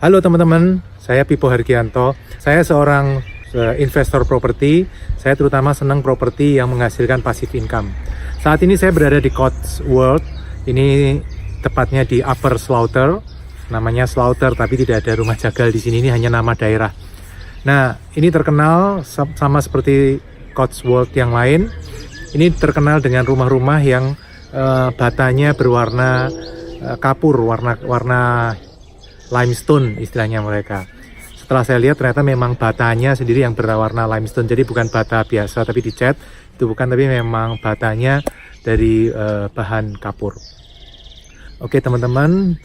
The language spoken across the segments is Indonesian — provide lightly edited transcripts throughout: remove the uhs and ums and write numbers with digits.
Halo teman-teman, saya Pipo Hargianto. Saya seorang investor properti. Saya terutama senang properti yang menghasilkan passive income. Saat ini saya berada di Cotswold. Ini tepatnya di Upper Slaughter. Namanya Slaughter, tapi tidak ada rumah jagal di sini. Ini hanya nama daerah. Nah, ini terkenal sama seperti Cotswold yang lain. Ini terkenal dengan rumah-rumah yang batanya berwarna kapur, warna limestone istilahnya mereka. Setelah saya lihat ternyata memang batanya sendiri yang berwarna limestone, jadi bukan bata biasa tapi dicat, itu bukan, tapi memang batanya dari bahan kapur. Oke teman-teman,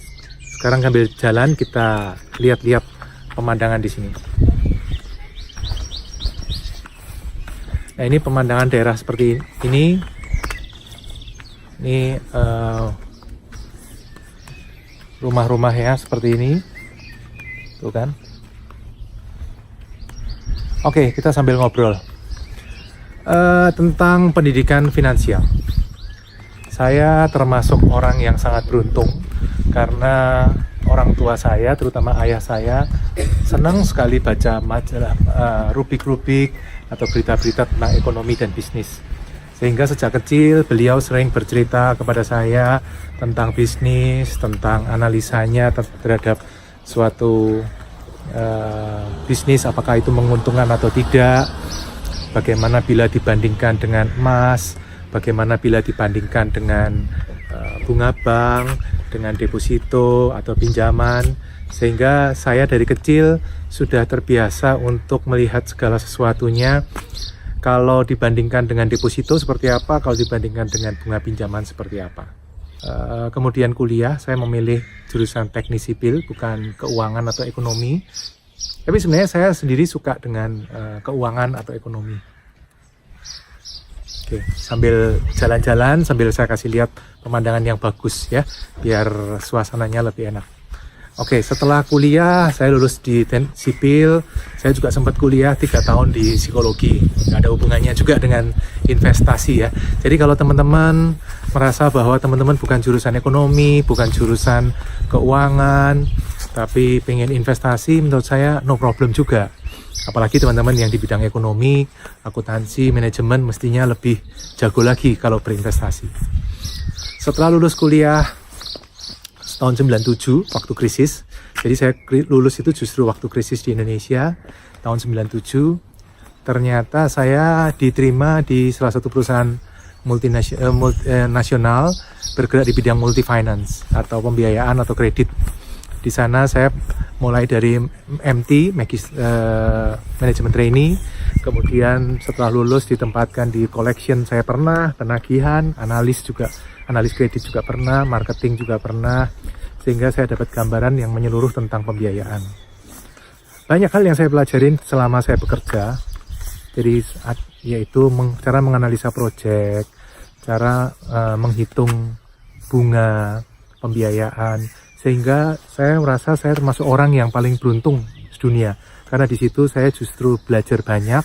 sekarang sambil jalan kita lihat-lihat pemandangan di sini. Nah, ini pemandangan daerah seperti ini. Ini rumah-rumah ya seperti ini, tuh kan. Oke, kita sambil ngobrol tentang pendidikan finansial. Saya termasuk orang yang sangat beruntung karena orang tua saya, terutama ayah saya, senang sekali baca majalah rubik-rubik atau berita-berita tentang ekonomi dan bisnis. Sehingga sejak kecil beliau sering bercerita kepada saya tentang bisnis, tentang analisanya terhadap suatu bisnis, apakah itu menguntungkan atau tidak, bagaimana bila dibandingkan dengan emas, bagaimana bila dibandingkan dengan bunga bank, dengan deposito atau pinjaman. Sehingga saya dari kecil sudah terbiasa untuk melihat segala sesuatunya. Kalau dibandingkan dengan deposito seperti apa, kalau dibandingkan dengan bunga pinjaman seperti apa. Kemudian kuliah, saya memilih jurusan teknik sipil, bukan keuangan atau ekonomi. Tapi sebenarnya saya sendiri suka dengan keuangan atau ekonomi. Oke, sambil jalan-jalan, sambil saya kasih lihat pemandangan yang bagus ya, biar suasananya lebih enak. Oke, setelah kuliah saya lulus di sipil. Saya juga sempat kuliah 3 tahun di psikologi. Nggak ada hubungannya juga dengan investasi ya. Jadi kalau teman-teman merasa bahwa teman-teman bukan jurusan ekonomi, bukan jurusan keuangan, tapi pengen investasi, menurut saya no problem juga. Apalagi teman-teman yang di bidang ekonomi, akuntansi, manajemen mestinya lebih jago lagi kalau berinvestasi. Setelah lulus kuliah tahun 97 waktu krisis. Jadi saya lulus itu justru waktu krisis di Indonesia tahun 97. Ternyata saya diterima di salah satu perusahaan multinasional bergerak di bidang multi finance atau pembiayaan atau kredit. Di sana saya mulai dari MT, Management Trainee, kemudian setelah lulus ditempatkan di collection, saya pernah, penagihan, analis kredit juga pernah, marketing juga pernah, sehingga saya dapat gambaran yang menyeluruh tentang pembiayaan. Banyak hal yang saya pelajarin selama saya bekerja, jadi yaitu cara menganalisa proyek, cara menghitung bunga pembiayaan, sehingga saya merasa saya termasuk orang yang paling beruntung sedunia, karena di situ saya justru belajar banyak.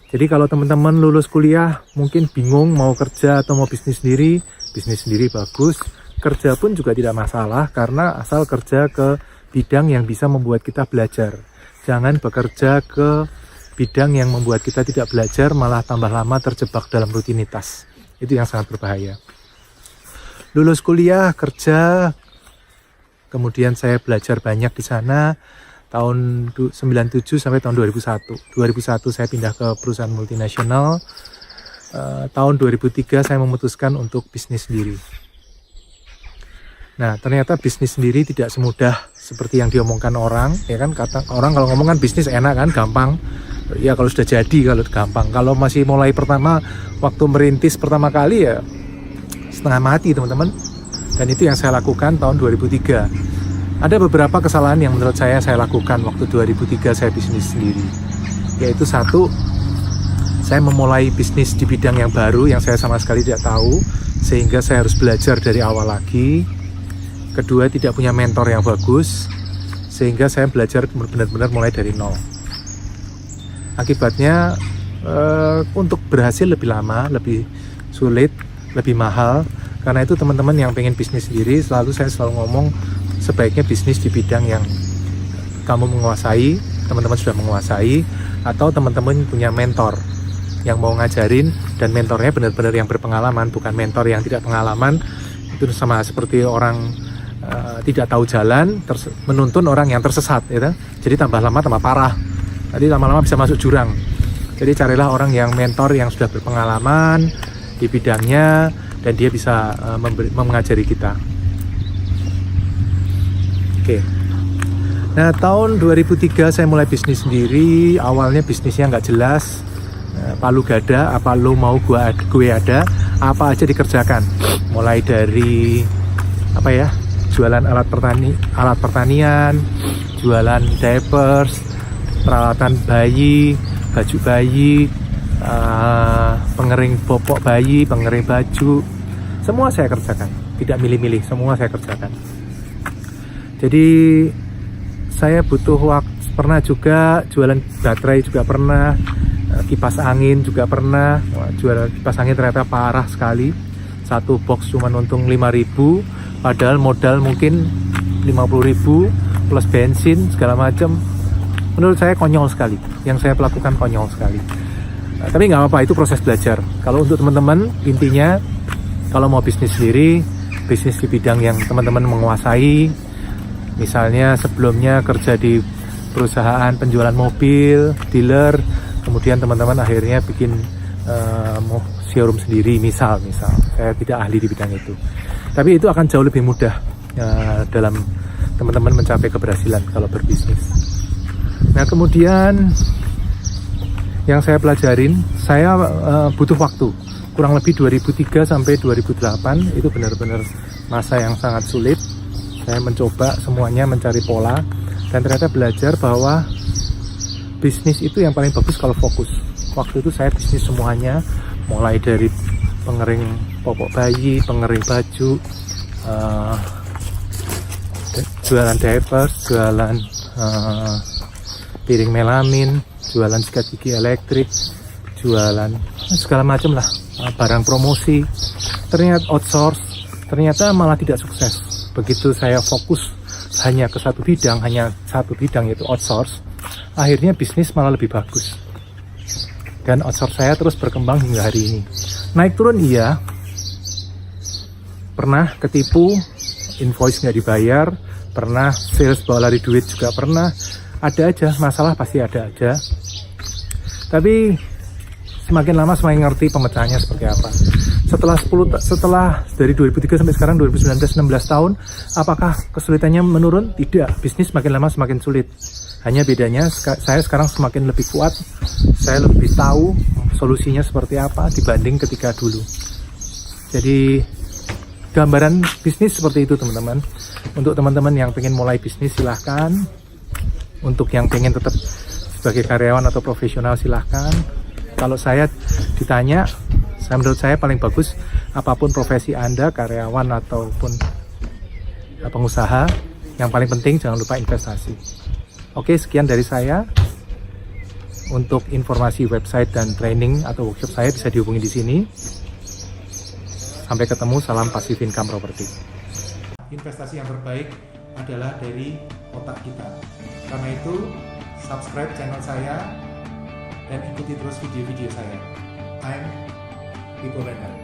Jadi kalau teman-teman lulus kuliah mungkin bingung mau kerja atau mau bisnis sendiri bagus, kerja pun juga tidak masalah karena asal kerja ke bidang yang bisa membuat kita belajar. Jangan bekerja ke bidang yang membuat kita tidak belajar, malah tambah lama terjebak dalam rutinitas. Itu yang sangat berbahaya. Lulus kuliah, kerja, kemudian saya belajar banyak di sana. Tahun 97 sampai tahun 2001. 2001 saya pindah ke perusahaan multinasional. Tahun 2003 saya memutuskan untuk bisnis sendiri. Nah, ternyata bisnis sendiri tidak semudah seperti yang diomongkan orang, ya kan? Kata orang kalau ngomong kan bisnis enak kan, gampang. Ya kalau sudah jadi, kalau gampang. Kalau masih mulai pertama, waktu merintis pertama kali ya setengah mati teman-teman. Dan itu yang saya lakukan tahun 2003. Ada beberapa kesalahan yang menurut saya lakukan waktu 2003 saya bisnis sendiri. Yaitu satu, saya memulai bisnis di bidang yang baru yang saya sama sekali tidak tahu, sehingga saya harus belajar dari awal lagi. Kedua, tidak punya mentor yang bagus, sehingga saya belajar benar-benar mulai dari nol. Akibatnya untuk berhasil lebih lama, lebih sulit, lebih mahal. Karena itu teman-teman yang pengen bisnis sendiri, saya selalu ngomong sebaiknya bisnis di bidang yang kamu menguasai, teman-teman sudah menguasai, atau teman-teman punya mentor yang mau ngajarin, dan mentornya benar-benar yang berpengalaman, bukan mentor yang tidak pengalaman. Itu sama seperti orang tidak tahu jalan menuntun orang yang tersesat, ya. Jadi tambah lama tambah parah, jadi lama-lama bisa masuk jurang. Jadi carilah orang yang mentor yang sudah berpengalaman di bidangnya, dan dia bisa mengajari kita. Oke. Nah, tahun 2003 saya mulai bisnis sendiri. Awalnya bisnisnya nggak jelas, palu gada, apa lo mau gue ada, apa aja dikerjakan. Mulai dari apa ya, jualan alat pertanian, jualan diapers, peralatan bayi, baju bayi, pengering popok bayi, pengering baju, semua saya kerjakan. Tidak milih-milih, semua saya kerjakan. Jadi saya butuh waktu, pernah juga jualan baterai, juga pernah kipas angin, juga pernah. Jualan kipas angin ternyata parah sekali. Satu box cuma untung 5.000, padahal modal mungkin 50.000 plus bensin segala macam. Menurut saya konyol sekali, yang saya lakukan konyol sekali. Tapi nggak apa-apa, itu proses belajar. Kalau untuk teman-teman, intinya kalau mau bisnis sendiri, bisnis di bidang yang teman-teman menguasai. Misalnya sebelumnya kerja di perusahaan penjualan mobil, dealer, kemudian teman-teman akhirnya bikin showroom sendiri, misal saya tidak ahli di bidang itu, tapi itu akan jauh lebih mudah dalam teman-teman mencapai keberhasilan kalau berbisnis. Nah, kemudian yang saya pelajarin, saya butuh waktu kurang lebih 2003 sampai 2008. Itu benar-benar masa yang sangat sulit. Saya mencoba semuanya, mencari pola, dan ternyata belajar bahwa bisnis itu yang paling bagus kalau fokus. Waktu itu saya bisnis semuanya, mulai dari pengering popok bayi, pengering baju, jualan diapers, jualan piring melamin, jualan sikat gigi elektrik, jualan segala macam lah, barang promosi. Ternyata outsource, ternyata malah tidak sukses. Begitu saya fokus hanya ke satu bidang yaitu outsource, akhirnya bisnis malah lebih bagus. Dan outsource saya terus berkembang hingga hari ini. Naik turun iya, pernah ketipu, invoice nggak dibayar, pernah sales bawa lari duit juga pernah. Ada aja masalah, pasti ada aja. Tapi semakin lama semakin ngerti pemecahannya seperti apa. Setelah dari 2003 sampai sekarang 2019, 16 tahun, apakah kesulitannya menurun? Tidak, bisnis semakin lama semakin sulit. Hanya bedanya saya sekarang semakin lebih kuat, saya lebih tahu solusinya seperti apa dibanding ketika dulu. Jadi gambaran bisnis seperti itu, teman-teman. Untuk teman-teman yang pengen mulai bisnis, silahkan. Untuk yang pengen tetap sebagai karyawan atau profesional, silahkan. Kalau saya ditanya, menurut saya paling bagus, apapun profesi Anda, karyawan ataupun pengusaha, yang paling penting jangan lupa investasi. Oke, sekian dari saya. Untuk informasi website dan training atau workshop saya bisa dihubungi di sini. Sampai ketemu, salam Passive Income Property. Investasi yang terbaik adalah dari otak kita. Karena itu, subscribe channel saya dan ikuti terus video-video saya. I'm Vico Bender.